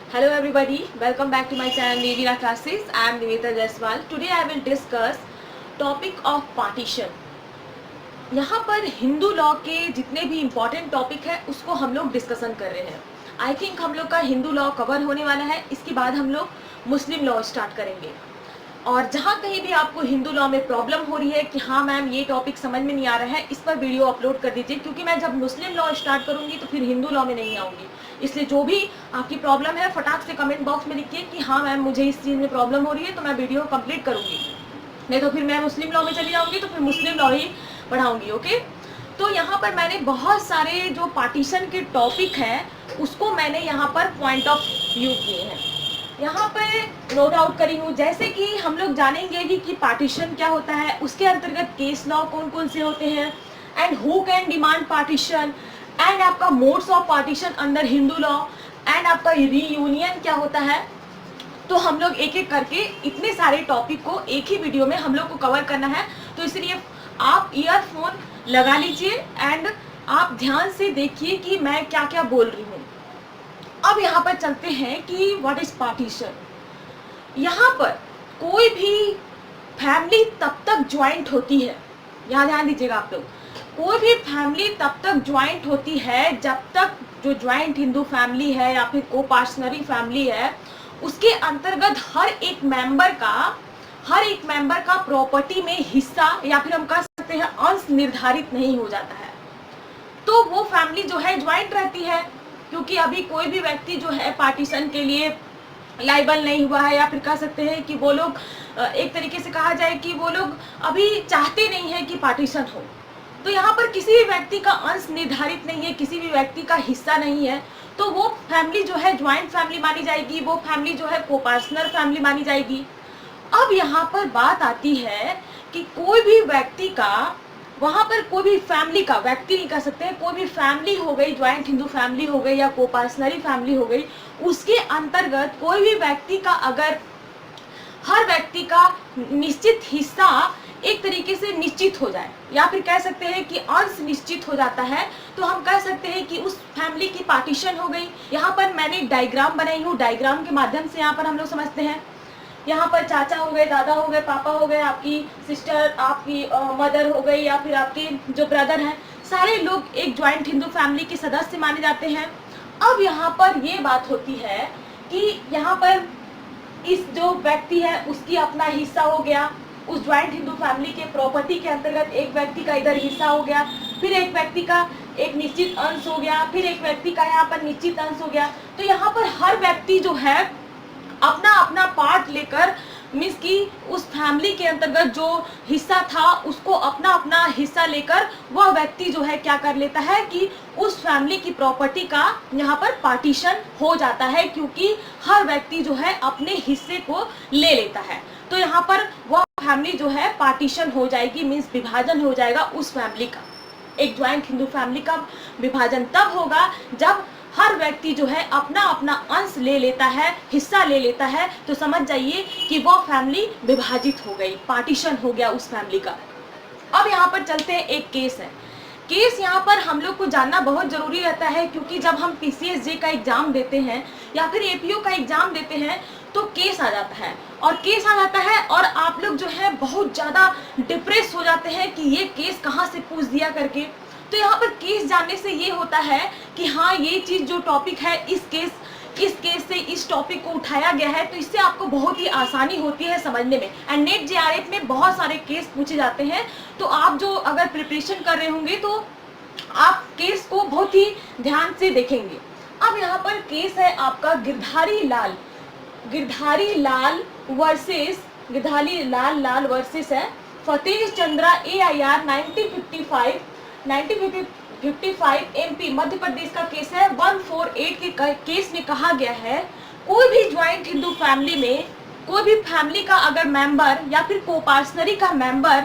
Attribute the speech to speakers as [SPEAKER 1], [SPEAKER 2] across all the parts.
[SPEAKER 1] Hello everybody, welcome back to my channel Nivira Classes. I am Nivita Jaiswal. Today I will discuss topic of partition. यहाँ पर Hindu law के जितने भी important topic है उसको हम लोग डिस्कशन कर रहे हैं. आई थिंक हम लोग का हिंदू लॉ कवर होने वाला है. इसके बाद हम लोग मुस्लिम लॉ स्टार्ट करेंगे. और जहाँ कहीं भी आपको हिंदू लॉ में प्रॉब्लम हो रही है कि हाँ मैम ये टॉपिक समझ में नहीं आ रहा है, इस पर वीडियो अपलोड कर दीजिए, क्योंकि मैं जब मुस्लिम लॉ स्टार्ट करूँगी तो फिर हिंदू लॉ में नहीं आऊँगी. इसलिए जो भी आपकी प्रॉब्लम है फटाक से कमेंट बॉक्स में लिखिए कि हाँ मैम मुझे इस चीज़ में प्रॉब्लम हो रही है, तो मैं वीडियो कंप्लीट करूँगी. नहीं तो फिर मैं मुस्लिम लॉ में चली जाऊँगी तो फिर मुस्लिम लॉ ही पढ़ाऊँगी. ओके, तो यहाँ पर मैंने बहुत सारे जो पार्टीशन के टॉपिक हैं उसको मैंने यहाँ पर पॉइंट ऑफ व्यू किए हैं, यहाँ पर नोट आउट करी हूँ. जैसे कि हम लोग जानेंगे कि पार्टीशन क्या होता है, उसके अंतर्गत केस लॉ कौन कौन से होते हैं, and who can demand partition, and आपका modes of partition under Hindu law, and आपका रीयूनियन क्या होता है. तो हम लोग एक एक करके इतने सारे टॉपिक को एक ही वीडियो में हम लोग को कवर करना है. तो इसलिए आप ईयरफोन लगा लीजिए एंड आप ध्यान से देखिए कि मैं क्या क्या बोल रही हूँ. अब यहाँ पर चलते हैं कि व्हाट इज पार्टीशन. यहाँ पर कोई भी फैमिली तब तक ज्वाइंट होती है, यहाँ ध्यान दीजिएगा आप लोग, कोई भी फैमिली तब तक ज्वाइंट होती है जब तक जो ज्वाइंट हिंदू फैमिली है या फिर कोपार्शनरी फैमिली है उसके अंतर्गत हर एक मेंबर का प्रॉपर्टी में हिस्सा या फिर हम कह सकते हैं अंश निर्धारित नहीं हो जाता है. तो वो फैमिली जो है ज्वाइंट रहती है, क्योंकि अभी कोई भी व्यक्ति जो है पार्टीशन के लिए लाइबल नहीं हुआ है, या फिर कह सकते हैं कि वो लोग एक तरीके से कहा जाए कि वो लोग अभी चाहते नहीं है कि पार्टीशन हो. तो यहाँ पर किसी भी व्यक्ति का अंश निर्धारित नहीं है, किसी भी व्यक्ति का हिस्सा नहीं है, तो वो फैमिली जो है ज्वाइंट फैमिली मानी जाएगी, वो फैमिली जो है कोपार्शनर फैमिली मानी जाएगी. अब यहाँ पर बात आती है कि कोई भी व्यक्ति का, वहां पर कोई भी फैमिली का, व्यक्ति नहीं कह सकते, कोई भी फैमिली हो गई, ज्वाइंट हिंदू फैमिली हो गई या कोपार्शनरी फैमिली हो गई, उसके अंतर्गत कोई भी व्यक्ति का अगर हर व्यक्ति का निश्चित हिस्सा एक तरीके से निश्चित हो जाए या फिर कह सकते हैं कि अंश निश्चित हो जाता है, तो हम कह सकते हैं कि उस फैमिली की पार्टीशन हो गई. यहाँ पर मैंने डायग्राम बनाई हूँ, डायग्राम के माध्यम से यहाँ पर हम लोग समझते हैं. यहाँ पर चाचा हो गए, दादा हो गए, पापा हो गए, आपकी सिस्टर, आपकी मदर हो गई, या फिर आपके जो ब्रदर हैं, सारे लोग एक ज्वाइंट हिंदू फैमिली के सदस्य माने जाते हैं. अब यहाँ पर ये बात होती है कि यहाँ पर इस जो व्यक्ति है उसकी अपना हिस्सा हो गया, उस ज्वाइंट हिंदू फैमिली के प्रॉपर्टी के अंतर्गत एक व्यक्ति का इधर हिस्सा हो गया, फिर एक व्यक्ति का एक निश्चित अंश हो गया, फिर एक व्यक्ति का यहाँ पर निश्चित अंश हो गया. तो यहाँ पर हर व्यक्ति जो है अपना अपना पार्ट लेकर, मीन्स कि उस फैमिली के अंतर्गत जो हिस्सा था उसको अपना अपना हिस्सा लेकर वह व्यक्ति जो है क्या कर लेता है कि उस फैमिली की प्रॉपर्टी का यहाँ पर पार्टीशन हो जाता है, क्योंकि हर व्यक्ति जो है अपने हिस्से को ले लेता है. तो यहाँ पर वह फैमिली जो है पार्टीशन हो जाएगी, मीन्स विभाजन हो जाएगा उस फैमिली का. एक ज्वाइंट हिंदू फैमिली का विभाजन तब होगा जब हर व्यक्ति जो है अपना अपना अंश ले लेता है, हिस्सा ले लेता है. तो समझ जाइए कि वो फैमिली विभाजित हो गई, पार्टीशन हो गया उस फैमिली का. अब यहाँ पर चलते हैं, एक केस है. केस यहाँ पर हम लोग को जानना बहुत जरूरी रहता है, क्योंकि जब हम PCSJ का एग्जाम देते हैं या फिर APO का एग्जाम देते हैं तो केस आ जाता है, और केस आ जाता है और आप लोग जो है बहुत ज़्यादा डिप्रेस हो जाते हैं कि ये केस कहाँ से पूछ दिया करके. तो यहाँ पर केस जानने से ये होता है कि हाँ ये चीज़ जो टॉपिक है, इस केस से इस टॉपिक को उठाया गया है, तो इससे आपको बहुत ही आसानी होती है समझने में. एंड नेट JRF में बहुत सारे केस पूछे जाते हैं, तो आप जो अगर प्रिपरेशन कर रहे होंगे तो आप केस को बहुत ही ध्यान से देखेंगे. अब यहाँ पर केस है आपका गिरधारी लाल वर्सेस है फतेह चंद्रा AIR 1955 MP मध्य प्रदेश का केस है. 148 के केस में कहा गया है कोई भी ज्वाइंट हिंदू फैमिली में कोई भी फैमिली का अगर मेंबर या फिर कोपार्शनरी का मेंबर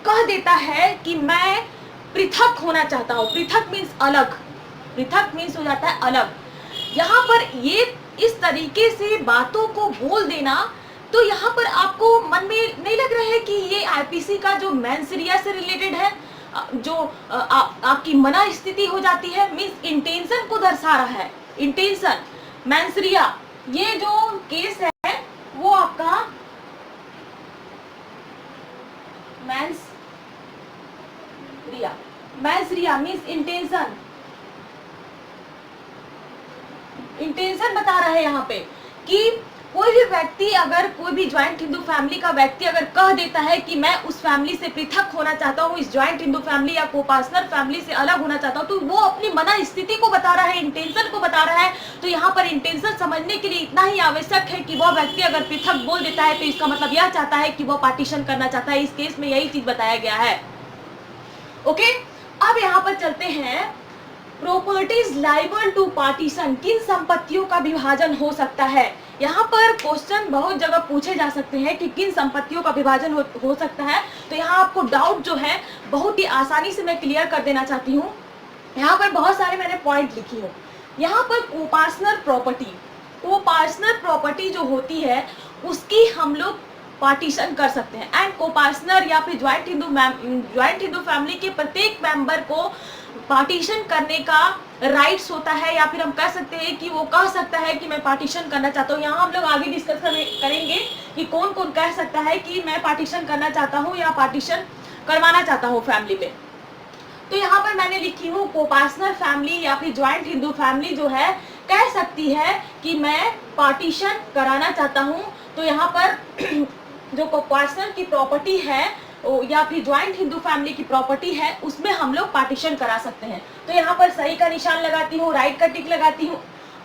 [SPEAKER 1] कह देता है कि मैं पृथक होना चाहता हूँ, पृथक मीन्स अलग, पृथक मीन्स हो जाता है अलग. यहाँ पर ये इस तरीके से बातों को बोल देना, तो यहाँ पर आपको मन में नहीं लग रहा है कि ये IPC का जो मेंस एरिया से रिलेटेड है. जो आपकी मना स्थिति हो जाती है, मीन्स इंटेंशन को दर्शा रहा है। इंटेंशन मेंस रिया, ये जो केस है वो आपका मेंस रिया मीन्स इंटेंशन बता रहा है यहाँ पे कि कोई भी व्यक्ति, अगर कोई भी ज्वाइंट हिंदू फैमिली का व्यक्ति अगर कह देता है कि मैं उस फैमिली से पृथक होना चाहता हूँ, इस ज्वाइंट हिंदू फैमिली या कोपार्टनर फैमिली से अलग होना चाहता हूँ, तो वो अपनी मना स्थिति को बता रहा है, इंटेंशन को बता रहा है। तो यहाँ पर इंटेंशन समझने के लिए इतना ही आवश्यक है कि वह व्यक्ति अगर पृथक बोल देता है तो इसका मतलब यह चाहता है कि वह पार्टीशन करना चाहता है। इस केस में यही चीज बताया गया है। ओके, अब यहाँ पर चलते हैं, प्रॉपर्टीज लाइबल टू पार्टीशन, किन संपत्तियों का विभाजन हो सकता है। यहाँ पर क्वेश्चन बहुत जगह पूछे जा सकते हैं कि किन संपत्तियों का विभाजन हो सकता है। तो यहाँ आपको डाउट जो है बहुत ही आसानी से मैं क्लियर कर देना चाहती हूँ। यहाँ पर बहुत सारे मैंने पॉइंट लिखी हूँ। यहाँ पर कोपार्टनर प्रॉपर्टी जो होती है उसकी हम लोग पार्टीशन कर सकते हैं। एंड कोपार्टनर या फिर ज्वाइंट हिंदू फैमिली के प्रत्येक मेंबर को पार्टीशन करने का राइट्स होता है, या फिर हम कह सकते हैं कि वो कह सकता है कि मैं पार्टीशन करना चाहता हूँ। यहाँ हम लोग आगे डिस्कस करेंगे कि कौन कौन कह सकता है कि मैं पार्टीशन करना चाहता हूँ या पार्टीशन करवाना चाहता हूँ फैमिली में। तो यहाँ पर मैंने लिखी हूँ कोपार्टनर फैमिली या फिर ज्वाइंट हिंदू फैमिली जो है कह सकती है कि मैं पार्टीशन कराना चाहता हूँ। तो यहाँ पर जो कोपार्टनर की प्रॉपर्टी है या फिर ज्वाइंट हिंदू फैमिली की प्रॉपर्टी है उसमें हम लोग पार्टीशन करा सकते हैं। तो यहाँ पर सही का निशान लगाती हूँ, राइट का टिक लगाती हूँ।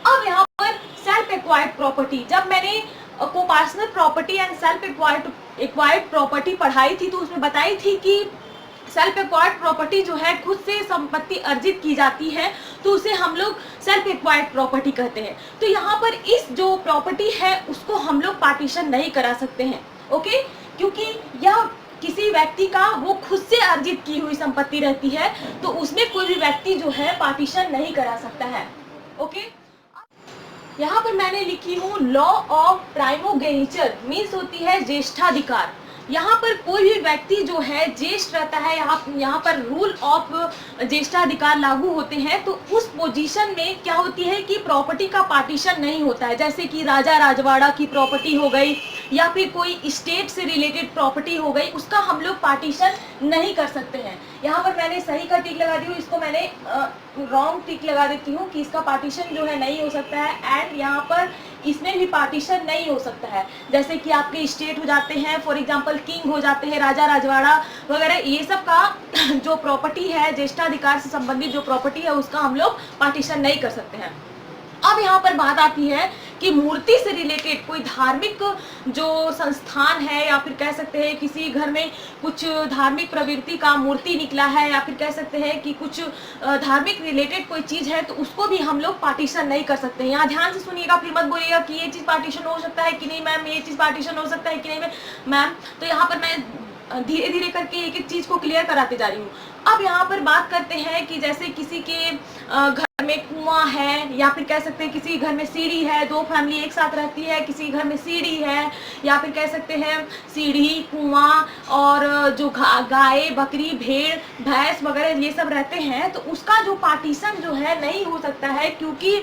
[SPEAKER 1] अब यहाँ पर सेल्फ एक्वायर्ड प्रॉपर्टी, जब मैंने copartner property and self acquired property पढ़ाई थी तो उसमें बताई थी कि सेल्फ एक्वायर्ड प्रॉपर्टी जो है खुद से संपत्ति अर्जित की जाती है तो उसे हम लोग सेल्फ एक्वायर्ड प्रॉपर्टी कहते हैं। तो यहाँ पर इस जो प्रॉपर्टी है उसको हम लोग पार्टीशन नहीं करा सकते हैं। ओके, क्योंकि यह किसी व्यक्ति का वो खुद से अर्जित की हुई संपत्ति रहती है तो उसमें कोई भी व्यक्ति जो है पार्टीशन नहीं करा सकता है। ओके, यहाँ पर मैंने लिखी हूँ लॉ ऑफ प्राइमोगेनिचर, मीन्स होती है ज्येष्ठाधिकार। यहाँ पर कोई भी व्यक्ति जो है ज्येष्ठ रहता है, यहाँ पर रूल ऑफ ज्येष्ठाधिकार लागू होते हैं तो उस पोजीशन में क्या होती है कि प्रॉपर्टी का पार्टीशन नहीं होता है। जैसे कि राजा राजवाड़ा की प्रॉपर्टी हो गई या फिर कोई स्टेट से रिलेटेड प्रॉपर्टी हो गई, उसका हम लोग पार्टीशन नहीं कर सकते हैं। यहाँ पर मैंने सही का टिक लगा दी हूँ, इसको मैंने रॉन्ग टिक लगा देती हूँ कि इसका पार्टीशन जो है नहीं हो सकता है। एंड यहाँ पर इसमें भी पार्टीशन नहीं हो सकता है। जैसे कि आपके स्टेट हो जाते हैं, फॉर एग्जांपल किंग हो जाते हैं, राजा राजवाड़ा वगैरह, ये सब का जो प्रॉपर्टी है ज्येष्ठाधिकार से संबंधित जो प्रॉपर्टी है उसका हम लोग पार्टीशन नहीं कर सकते हैं। अब यहाँ पर बात आती है कि मूर्ति से रिलेटेड कोई धार्मिक जो संस्थान है या फिर कह सकते हैं किसी घर में कुछ धार्मिक प्रवृत्ति का मूर्ति निकला है या फिर कह सकते हैं कि कुछ धार्मिक रिलेटेड कोई चीज है तो उसको भी हम लोग पार्टीशन नहीं कर सकते। यहाँ ध्यान से सुनिएगा, फिर मत बोलिएगा कि ये चीज पार्टीशन हो सकता है कि नहीं मैम, ये चीज पार्टीशन हो सकता है कि नहीं मैम। तो यहाँ पर मैं धीरे धीरे करके एक एक चीज को क्लियर कराते जा रही हूँ। अब यहाँ पर बात करते हैं कि जैसे किसी के घर में कुआं है या फिर कह सकते हैं किसी घर में सीढ़ी है, दो फैमिली एक साथ रहती है, किसी घर में सीढ़ी है या फिर कह सकते हैं सीढ़ी, कुआं और जो गाय, बकरी, भेड़, भैंस वगैरह ये सब रहते हैं तो उसका जो पार्टीशन जो है नहीं हो सकता है। क्योंकि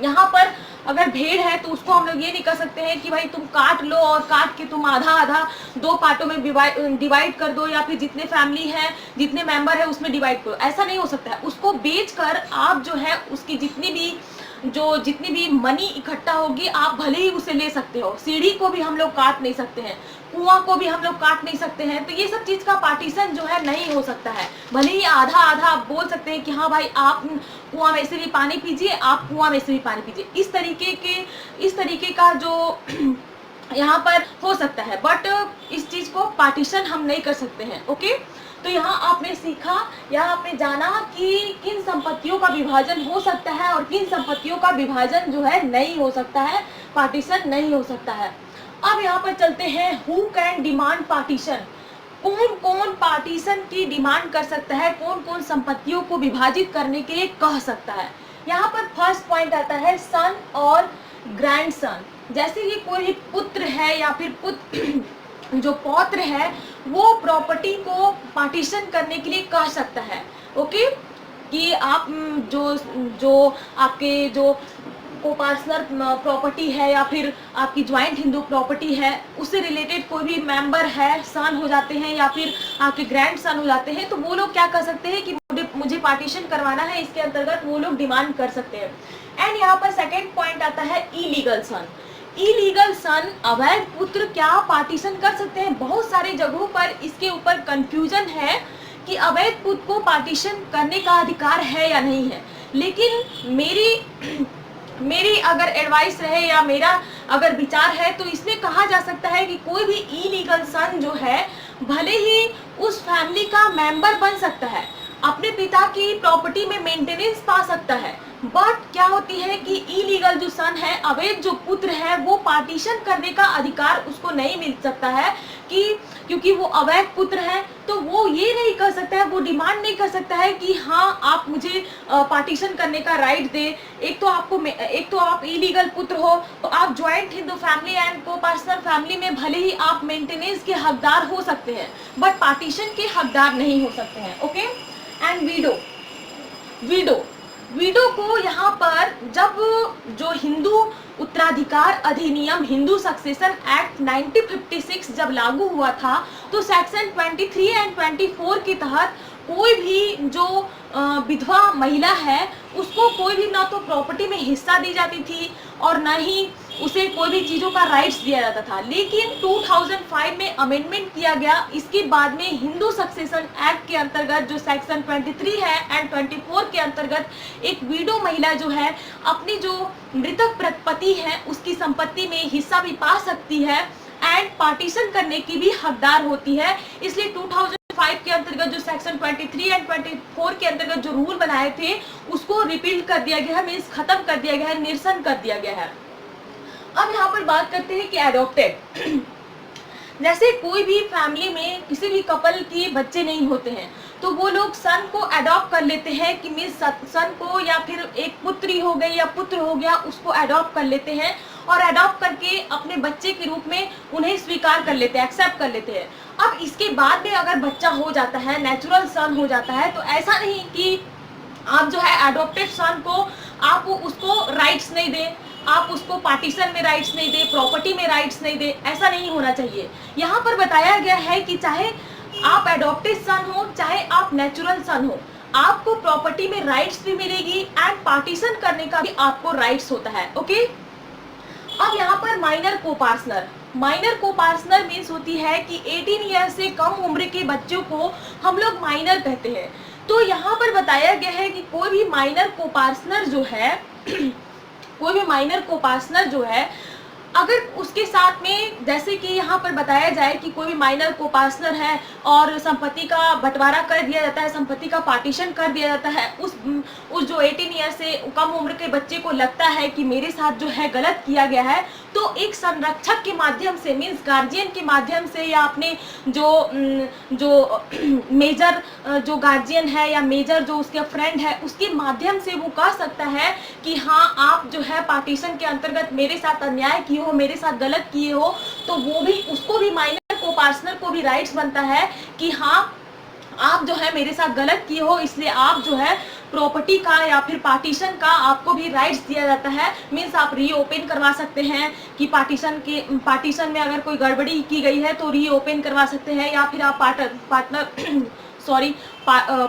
[SPEAKER 1] यहाँ पर अगर भेड़ है तो उसको हम लोग ये नहीं कर सकते हैं कि भाई तुम काट लो और काट के तुम आधा आधा दो पार्टों में डिवाइड कर दो या फिर जितने फैमिली है जितने मेंबर है उसमें डिवाइड करो, ऐसा नहीं हो सकता है। उसको बेचकर आप जो है उसकी जितनी भी मनी इकट्ठा होगी आप भले ही उसे ले सकते हो। सीढ़ी को भी हम लोग काट नहीं सकते हैं, कुआं को भी हम लोग काट नहीं सकते हैं। तो ये सब चीज का पार्टीशन जो है नहीं हो सकता है। भले ही आधा आधा आप बोल सकते हैं कि हाँ भाई आप कुआं में से भी पानी पीजिए, आप कुआं में से भी पानी पीजिए, इस तरीके का जो यहाँ पर हो सकता है, बट इस चीज को पार्टीशन हम नहीं कर सकते हैं। ओके, तो यहाँ आपने सीखा, यहाँ आपने जाना कि किन संपत्तियों का विभाजन हो सकता है और किन संपत्तियों का विभाजन जो है नहीं हो सकता है, पार्टीशन नहीं हो सकता है। अब यहाँ पर चलते हैं, हु कैन डिमांड पार्टीशन, कौन कौन पार्टीशन की डिमांड कर सकता है, कौन कौन संपत्तियों को विभाजित करने के लिए कह सकता है। यहाँ पर फर्स्ट पॉइंट आता है सन और ग्रैंडसन। जैसे कि कोई पुत्र है या फिर जो पौत्र है वो प्रॉपर्टी को पार्टीशन करने के लिए कह सकता है। ओके, कि आप जो जो आपके जो को पर्सनल प्रॉपर्टी है या फिर आपकी ज्वाइंट हिंदू प्रॉपर्टी है, उससे रिलेटेड कोई भी मेंबर है, सन हो जाते हैं या फिर आपके ग्रैंड सन हो जाते हैं, तो वो लोग क्या कर सकते हैं कि मुझे पार्टीशन करवाना है, इसके अंतर्गत वो लोग डिमांड कर सकते हैं। एंड यहाँ पर सेकेंड पॉइंट आता है इलीगल सन। इलीगल सन, अवैध पुत्र क्या पार्टीशन कर सकते हैं? बहुत सारी जगहों पर इसके ऊपर कंफ्यूजन है कि अवैध पुत्र को पार्टीशन करने का अधिकार है या नहीं है। लेकिन मेरी अगर एडवाइस रहे या मेरा अगर विचार है तो इसमें कहा जा सकता है कि कोई भी इलीगल सन जो है भले ही उस फैमिली का मेंबर बन सकता है, अपने पिता की प्रॉपर्टी में मेंटेनेंस पा सकता है, बट क्या होती है कि इलीगल जो सन है, अवैध जो पुत्र है, वो पार्टीशन करने का अधिकार उसको नहीं मिल सकता है कि क्योंकि वो अवैध पुत्र है, तो वो ये नहीं कर सकता है, वो डिमांड नहीं कर सकता है कि हाँ आप मुझे पार्टीशन करने का राइट दे। एक तो आप इलीगल पुत्र हो, तो आप ज्वाइंट हिंदू फैमिली एंड को पर्सनल फैमिली में भले ही आप मेंटेनेंस के हकदार हो सकते हैं, बट पार्टीशन के हकदार नहीं हो सकते हैं। ओके, एंड वीडो को यहाँ पर जब जो हिंदू उत्तराधिकार अधिनियम, हिंदू सक्सेशन एक्ट 1956 जब लागू हुआ था, तो सेक्शन 23 एंड 24 के तहत कोई भी जो विधवा महिला है उसको कोई भी ना तो प्रॉपर्टी में हिस्सा दी जाती थी और ना ही उसे कोई भी चीज़ों का राइट्स दिया जाता था। लेकिन 2005 में अमेंडमेंट किया गया, इसके बाद में हिंदू सक्सेशन एक्ट के अंतर्गत जो सेक्शन 23 है एंड 24 के अंतर्गत एक विडो महिला जो है अपनी जो मृतक पति है उसकी संपत्ति में हिस्सा भी पा सकती है एंड पार्टीशन करने की भी हकदार होती है। इसलिए 2005 के अंतर्गत जो सेक्शन 23 एंड 24 के अंतर्गत जो रूल बनाए थे उसको रिपील कर दिया गया है, मीन्स खत्म कर दिया गया है, निरसन कर दिया गया है। अब यहाँ पर बात करते हैं कि एडॉप्टेड, जैसे कोई भी फैमिली में किसी भी कपल के बच्चे नहीं होते हैं तो वो लोग सन को अडॉप्ट कर लेते हैं कि मीन्स सन को या फिर एक पुत्री हो गई या पुत्र हो गया उसको अडॉप्ट कर लेते हैं और अडॉप्ट करके अपने बच्चे के रूप में उन्हें स्वीकार कर लेते हैं, एक्सेप्ट कर लेते हैं। अब इसके बाद में अगर बच्चा हो जाता है, नेचुरल सन हो जाता है, तो ऐसा नहीं कि आप जो है एडॉप्टेड सन को आप उसको राइट्स नहीं दें, आप उसको पार्टीशन में राइट्स नहीं दे, प्रॉपर्टी में राइट्स नहीं दे, ऐसा नहीं होना चाहिए। यहाँ पर बताया गया है कि चाहे आप एडॉप्टेड सन हो चाहे आप नेचुरल सन हो, आपको प्रॉपर्टी में राइट्स भी मिलेगी एंड पार्टीशन करने का भी आपको राइट्स होता है। ओके, अब यहाँ पर माइनर कोपार्टनर मीन्स होती है कि 18 ईयर से कम उम्र के बच्चों को हम लोग माइनर कहते हैं। तो यहाँ पर बताया गया है कि कोई भी माइनर कोपार्टनर जो है अगर उसके साथ में, जैसे कि यहाँ पर बताया जाए कि कोई भी माइनर कोपार्टनर है और संपत्ति का बंटवारा कर दिया जाता है, संपत्ति का पार्टीशन कर दिया जाता है, उस जो 18 ईयर से कम उम्र के बच्चे को लगता है कि मेरे साथ जो है गलत किया गया है, तो एक संरक्षक के माध्यम से मीन्स गार्जियन के माध्यम से या अपने जो मेजर जो गार्जियन है या मेजर जो उसके फ्रेंड है उसके माध्यम से वो कह सकता है कि हाँ आप जो है पार्टीशन के अंतर्गत मेरे साथ अन्याय किए हो, मेरे साथ गलत किए हो, तो वो भी उसको भी माइनर कोपार्टनर को भी राइट्स बनता है कि हाँ आप जो है मेरे साथ गलत किए हो, इसलिए आप जो है प्रॉपर्टी का या फिर पार्टीशन का आपको भी राइट्स दिया जाता है। मीन्स आप रीओपन करवा सकते हैं कि पार्टीशन में अगर कोई गड़बड़ी की गई है तो रीओपन करवा सकते हैं, या फिर आप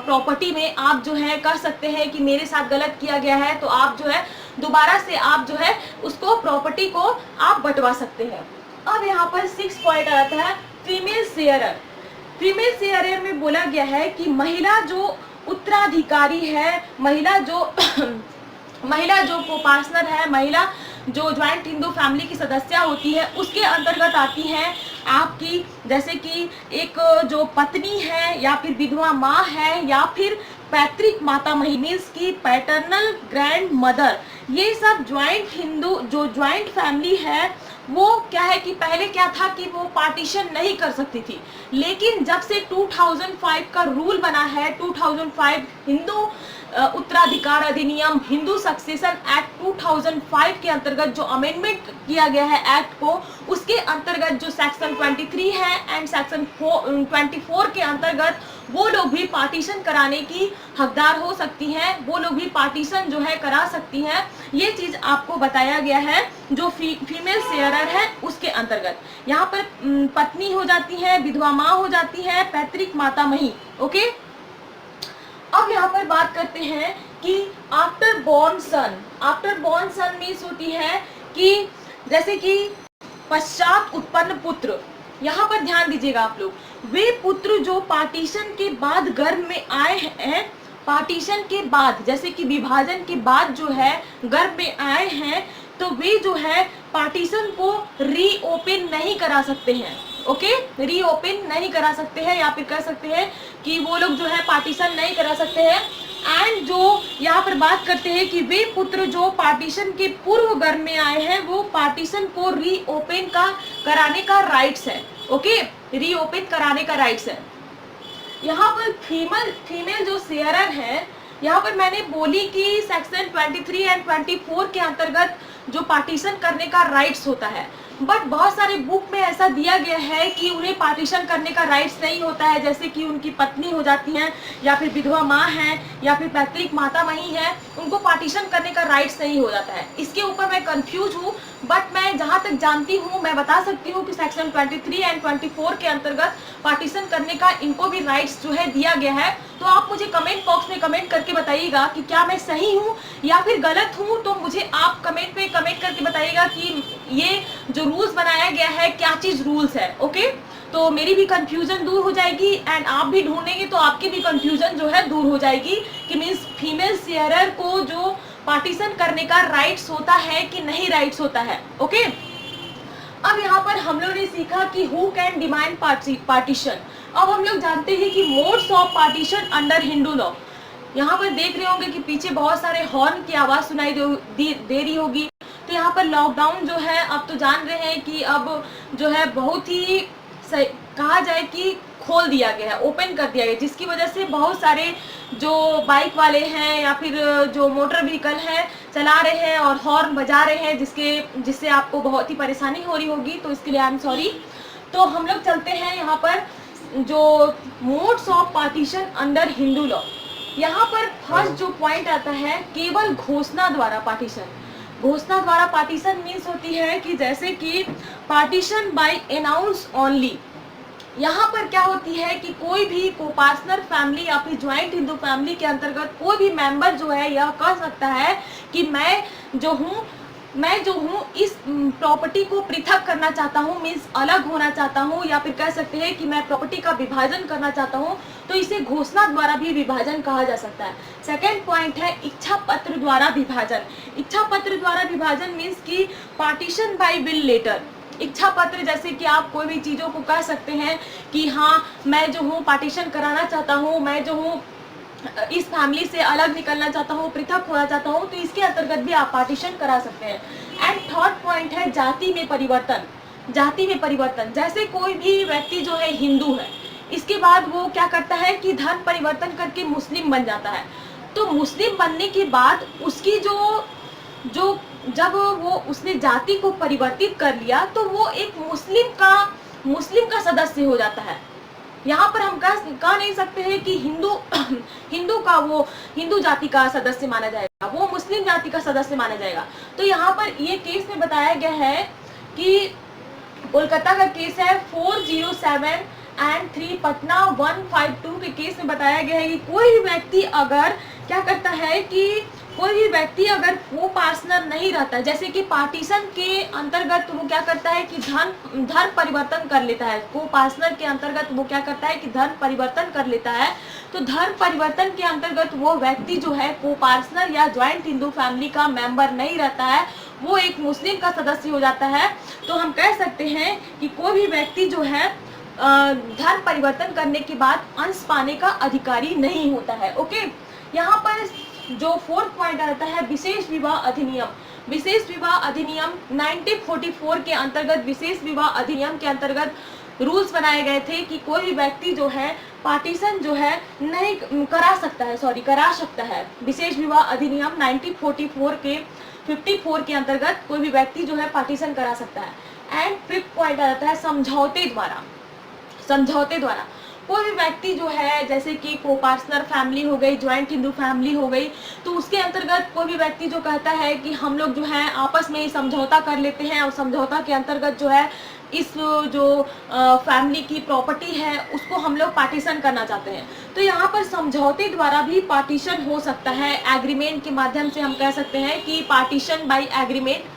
[SPEAKER 1] प्रॉपर्टी में आप जो है कह सकते हैं कि मेरे साथ गलत किया गया है, तो आप जो है दोबारा से आप जो है उसको प्रॉपर्टी को आप बंटवा सकते हैं। अब यहाँ पर 6 पॉइंट आता है फीमेल शेयरर। फीमेल शेयरर में बोला गया है कि महिला जो उत्तराधिकारी है, महिला जो कोपार्टनर है, महिला जो ज्वाइंट हिंदू फैमिली की सदस्य होती है उसके अंतर्गत आती हैं आपकी, जैसे कि एक जो पत्नी है या फिर विधवा माँ है या फिर पैतृक माता मीन्स की पैटर्नल ग्रैंड मदर, ये सब ज्वाइंट हिंदू जो ज्वाइंट फैमिली है वो क्या है कि पहले क्या था कि वो पार्टीशन नहीं कर सकती थी, लेकिन जब से 2005 का रूल बना है, 2005 हिंदू उत्तराधिकार अधिनियम, हिंदू सक्सेशन एक्ट 2005 के अंतर्गत जो अमेंडमेंट किया गया है एक्ट को, उसके अंतर्गत जो सेक्शन 23 है एंड सेक्शन 24 के अंतर्गत वो लोग भी पार्टीशन कराने की हकदार हो सकती हैं, वो लोग भी पार्टीशन जो है करा सकती हैं। ये चीज आपको बताया गया है जो फीमेल शेयरर है उसके अंतर्गत। यहाँ पर पत्नी हो जाती है, विधवा माँ हो जाती है, पैतृक माता मही। ओके, अब यहाँ पर बात करते हैं कि आफ्टर बॉर्न सन। आफ्टर बॉर्न सन मीन्स होती है कि जैसे कि पश्चात उत्पन्न पुत्र। यहाँ पर ध्यान दीजिएगा आप लोग, वे पुत्र जो पार्टीशन के बाद गर्भ में आए हैं, पार्टीशन के बाद जैसे कि विभाजन के बाद जो है गर्भ में आए हैं, तो वे जो है पार्टीशन को रीओपन नहीं करा सकते हैं। ओके, रीओपन नहीं करा सकते हैं, या फिर कह सकते हैं कि वो लोग जो है पार्टीशन नहीं करा सकते हैं। एंड जो यहाँ पर बात करते हैं कि वे पुत्र जो पार्टीशन के पूर्व गर्भ में आए हैं, वो पार्टीशन को रीओपन कराने का राइट्स है। ओके, रीओपन कराने का राइट्स है। यहाँ पर फीमेल जो शेयरर है, यहाँ पर मैंने बोली कि सेक्शन 23 एंड 24 के अंतर्गत जो पार्टीशन करने का राइट्स होता है, बट बहुत सारे बुक में ऐसा दिया गया है कि उन्हें पार्टीशन करने का राइट्स नहीं होता है, जैसे कि उनकी पत्नी हो जाती हैं, या फिर विधवा माँ है, या फिर पैतृक माता मही है, उनको पार्टीशन करने का राइट्स नहीं हो जाता है। इसके ऊपर मैं कंफ्यूज हूँ, बट मैं जहाँ तक जानती हूँ मैं बता सकती हूँ कि सेक्शन 23 एंड 24 के अंतर्गत पार्टीशन करने का इनको भी राइट्स जो है दिया गया है। तो आप मुझे कमेंट बॉक्स में कमेंट करके बताइएगा कि क्या मैं सही हूँ या फिर गलत हूँ। तो मुझे आप कमेंट में कमेंट करके बताइएगा कि ये जो रूल्स बनाया गया है क्या चीज रूल्स है। ओके, तो मेरी भी कंफ्यूजन दूर हो जाएगी एंड आप भी ढूंढेंगे तो आपकी भी कंफ्यूजन जो है दूर हो जाएगी कि मीन्स फीमेल शेयरर को जो पार्टीशन करने का राइट्स होता है कि नहीं राइट्स होता है। ओके, अब यहाँ पर हम लोग ने सीखा कि हु कैन डिमांड पार्टीशन। अब हम लोग जानते हैं कि modes of partition under Hindu law. यहाँ पर देख रहे होंगे कि पीछे बहुत सारे हॉर्न की आवाज सुनाई दे रही होगी। तो यहाँ पर लॉकडाउन जो है, अब तो जान रहे हैं कि अब जो है बहुत ही कहा जाए कि खोल दिया गया है, ओपन कर दिया गया, जिसकी वजह से बहुत सारे जो बाइक वाले हैं या फिर जो मोटर व्हीकल हैं चला रहे हैं और हॉर्न बजा रहे हैं, जिससे आपको बहुत ही परेशानी हो रही होगी, तो इसके लिए आई एम सॉरी। तो हम लोग चलते हैं यहाँ पर जो modes of partition under Hindu law. यहाँ पर फर्स्ट जो पॉइंट आता है, केवल घोषणा द्वारा पार्टीशन। घोषणा द्वारा पार्टीशन मीन्स होती है कि जैसे कि पार्टीशन बाय अनाउंस ओनली। यहाँ पर क्या होती है कि कोई भी कोपार्टनर फैमिली या फिर ज्वाइंट हिंदू फैमिली के अंतर्गत कोई भी मेंबर जो है यह कह सकता है कि मैं जो हूँ इस प्रॉपर्टी को पृथक करना चाहता हूँ, मीन्स अलग होना चाहता हूँ, या फिर कह सकते हैं कि मैं प्रॉपर्टी का विभाजन करना चाहता हूँ, तो इसे घोषणा द्वारा भी विभाजन कहा जा सकता है। सेकेंड पॉइंट है इच्छा पत्र द्वारा विभाजन। इच्छा पत्र द्वारा विभाजन मीन्स की पार्टीशन बाय विल लेटर। इच्छा पत्र जैसे कि आप कोई भी चीजों को कह सकते हैं कि हाँ मैं जो हूँ पार्टीशन कराना चाहता हूँ, मैं जो हूँ इस फैमिली से अलग निकलना चाहता हूँ, पृथक होना चाहता हूँ, तो इसके अंतर्गत भी आप पार्टीशन करा सकते हैं। एंड थर्ड पॉइंट है जाति में परिवर्तन। जाति में परिवर्तन जैसे कोई भी व्यक्ति जो है हिंदू है, इसके बाद वो क्या करता है कि धर्म परिवर्तन करके मुस्लिम बन जाता है। तो मुस्लिम बनने के बाद उसकी जब वो उसने जाति को परिवर्तित कर लिया तो वो एक मुस्लिम का सदस्य हो जाता है। यहाँ पर हम कह नहीं सकते हैं कि हिंदू जाति का सदस्य माना जाएगा, वो मुस्लिम जाति का सदस्य माना जाएगा। तो यहाँ पर ये केस में बताया गया है कि कोलकाता का केस है 407 एंड 3 पटना 152 के केस में बताया गया है कि कोई भी व्यक्ति अगर क्या करता है कि कोई भी व्यक्ति अगर को पार्टनर नहीं रहता, जैसे कि पार्टीशन के अंतर्गत वो क्या करता है कि धर्म परिवर्तन कर लेता है। को पार्टनर के अंतर्गत वो क्या करता है कि धर्म परिवर्तन कर लेता है। तो धर्म परिवर्तन के अंतर्गत वो व्यक्ति जो है को पार्टनर या ज्वाइंट हिंदू फैमिली का मेंबर नहीं रहता है, वो एक मुस्लिम का सदस्य हो जाता है। तो हम कह सकते हैं कि कोई भी व्यक्ति जो है धर्म परिवर्तन करने के बाद अंश पाने का अधिकारी नहीं होता है। ओके, यहाँ पर जो फोर्थ पॉइंट आता है विशेष विवाह अधिनियम। विशेष विवाह अधिनियम 1944 के अंतर्गत, विशेष विवाह अधिनियम के अंतर्गत रूल्स बनाए गए थे कि कोई भी व्यक्ति जो है पार्टीशन जो है नहीं करा सकता है, करा सकता है। विशेष विवाह अधिनियम 1944 के 54 के अंतर्गत कोई भी व्यक्ति जो है पार्टीशन करा सकता है। एंड 5th पॉइंट आ जाता है समझौते द्वारा। समझौते द्वारा कोई भी व्यक्ति जो है, जैसे कि कोपार्टनर फैमिली हो गई, ज्वाइंट हिंदू फैमिली हो गई, तो उसके अंतर्गत कोई भी व्यक्ति जो कहता है कि हम लोग जो है आपस में समझौता कर लेते हैं और समझौता के अंतर्गत जो है इस जो फैमिली की प्रॉपर्टी है उसको हम लोग पार्टीशन करना चाहते हैं, तो यहाँ पर समझौते द्वारा भी पार्टीशन हो सकता है। एग्रीमेंट के माध्यम से हम कह सकते हैं कि पार्टीशन बाय एग्रीमेंट।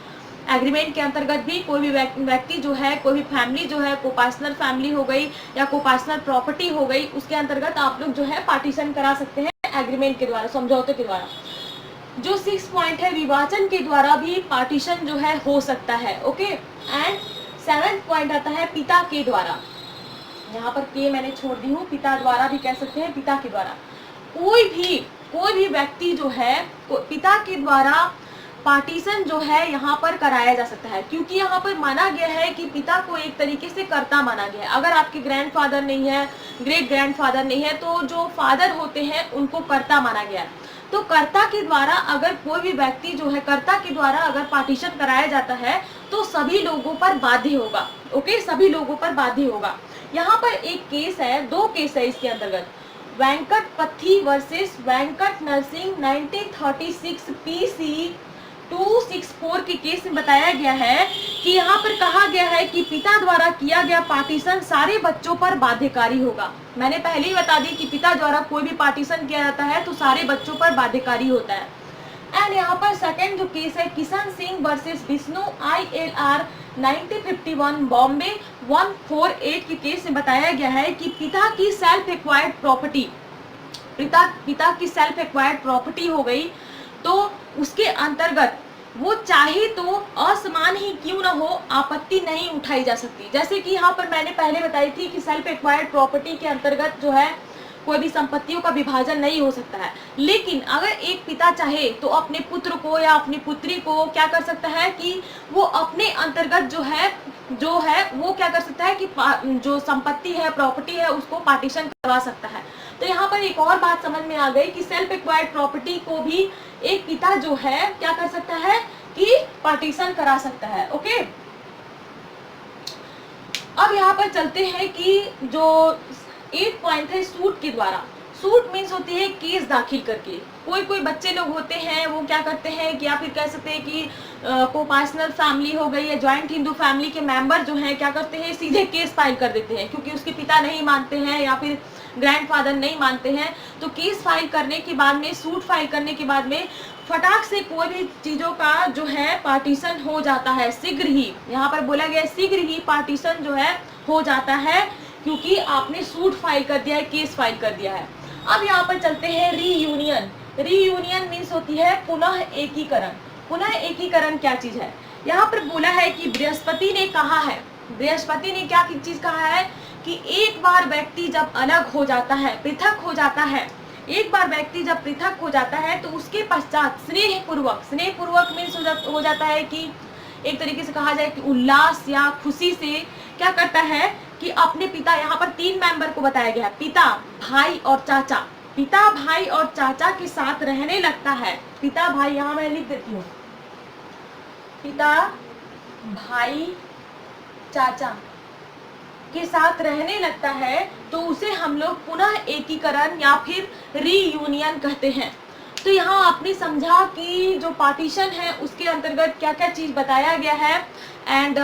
[SPEAKER 1] एग्रीमेंट के अंतर्गत भी कोई भी व्यक्ति जो है, कोई भी फैमिली जो है, कोपार्टनर फैमिली हो गई या कोपार्टनर प्रॉपर्टी हो गई, उसके अंतर्गत आप लोग जो है पार्टीशन करा सकते हैं एग्रीमेंट के द्वारा, समझौते के द्वारा। जो 6th पॉइंट है, विभाजन के द्वारा भी पार्टीशन जो है हो सकता है। ओके। एंड 7th पॉइंट आता है पिता के द्वारा। यहाँ पर के मैंने छोड़ दी हूँ, पिता द्वारा भी कह सकते हैं, पिता के द्वारा। कोई भी व्यक्ति जो है पिता के द्वारा पार्टीशन जो है यहाँ पर कराया जा सकता है, क्योंकि यहाँ पर माना गया है कि पिता को एक तरीके से कर्ता माना गया है। अगर आपके ग्रैंडफादर नहीं है, ग्रेट ग्रैंडफादर नहीं है, तो जो फादर होते हैं उनको कर्ता माना गया है। तो कर्ता के द्वारा अगर कोई भी व्यक्ति जो है, कर्ता के द्वारा अगर पार्टीशन कराया जाता है तो सभी लोगों पर बाध्य होगा। ओके, सभी लोगों पर बाध्य होगा। यहाँ पर एक केस है, 2 केस है इसके अंतर्गत। Venkatapathi versus Venkata Narasimha 1936 PC 264 के केस में बताया गया है कि यहाँ पर कहा गया है कि पिता द्वारा किया गया पार्टीशन सारे बच्चों पर बाध्यकारी होगा। मैंने पहले ही बता दी कि पिता द्वारा कोई भी पार्टीशन किया जाता है तो सारे बच्चों पर बाध्यकारी होता है। एंड यहाँ पर सेकंड जो केस है, किशन सिंह वर्सेस विष्णु ILR 1951 बॉम्बे 148 के केस में बताया गया है कि पिता की सेल्फ एक्वायर्ड प्रॉपर्टी, पिता की सेल्फ एक्वायर्ड प्रॉपर्टी हो गई, तो उसके अंतर्गत वो चाहे तो असमान ही क्यों ना हो आपत्ति नहीं उठाई जा सकती। जैसे कि यहाँ पर मैंने पहले बताई थी कि सेल्फ एक्वायर्ड प्रॉपर्टी के अंतर्गत जो है कोई भी संपत्तियों का विभाजन नहीं हो सकता है, लेकिन अगर एक पिता चाहे तो अपने पुत्र को या अपनी पुत्री को क्या कर सकता है कि वो अपने अंतर्गत जो है वो क्या कर सकता है कि जो संपत्ति है, प्रॉपर्टी है, उसको पार्टीशन करवा सकता है। तो यहाँ पर एक और बात समझ में आ गई कि सेल्फ एक्वायर्ड प्रॉपर्टी को भी एक पिता जो है क्या कर सकता है कि पार्टीशन करा सकता है। ओके, अब यहाँ पर चलते हैं कि जो 8th पॉइंट है सूट के द्वारा। सूट मीन्स होती है केस दाखिल करके। कोई बच्चे लोग होते हैं वो क्या करते हैं कि या फिर कह सकते हैं कि कोपार्टनर फैमिली हो गई या ज्वाइंट हिंदू फैमिली के मेंबर जो हैं क्या करते हैं, सीधे केस फाइल कर देते हैं, क्योंकि उसके पिता नहीं मानते हैं या फिर ग्रैंडफादर नहीं मानते हैं। तो केस फाइल करने के बाद में, सूट फाइल करने के बाद में फटाक से कोई भी चीज़ों का जो है पार्टीशन हो जाता है शीघ्र ही। यहाँ पर बोला गया शीघ्र ही पार्टीशन जो है हो जाता है, क्योंकि आपने सूट फाइल कर दिया है, केस फाइल कर दिया है। अब यहाँ पर चलते हैं रीयूनियन। रीयूनियन मीन्स होती है पुनः एकीकरण। पुनः एकीकरण क्या चीज है? यहाँ पर बोला है कि बृहस्पति ने कहा है, बृहस्पति ने क्या चीज कहा है कि एक बार व्यक्ति जब अलग हो जाता है, पृथक हो जाता है, एक बार व्यक्ति जब पृथक हो जाता है तो उसके पश्चात स्नेहपूर्वक मीन्स हो जाता है कि एक तरीके से कहा जाए कि उल्लास या खुशी से क्या करता है कि अपने पिता, यहाँ पर 3 मेंबर को बताया गया है, पिता, भाई और चाचा। पिता, भाई और चाचा के साथ रहने लगता है। पिता, भाई, यहाँ मैं लिख देती हूँ, पिता, भाई, चाचा के साथ रहने लगता है तो उसे हम लोग पुनः एकीकरण या फिर रीयूनियन कहते हैं। तो यहाँ आपने समझा कि जो पार्टीशन है उसके अंतर्गत क्या क्या चीज बताया गया है। एंड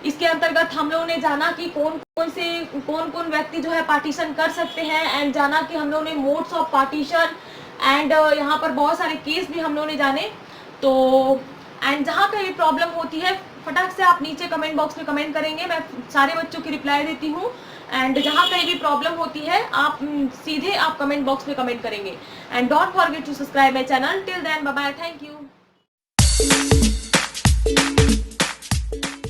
[SPEAKER 1] इसके अंतर्गत हम लोगों ने जाना कि कौन कौन व्यक्ति जो है पार्टीशन कर सकते हैं, एंड जाना कि हम लोगों ने मोड्स ऑफ पार्टीशन, एंड यहाँ पर बहुत सारे केस भी हम लोगों ने जाने। तो एंड जहाँ कहीं प्रॉब्लम होती है फटाक से आप नीचे कमेंट बॉक्स में कमेंट करेंगे, मैं सारे बच्चों की रिप्लाई देती हूँ। एंड जहाँ कहीं भी प्रॉब्लम होती है आप सीधे आप कमेंट बॉक्स में कमेंट करेंगे। And don't forget to subscribe my channel. Till then bye bye, thank you.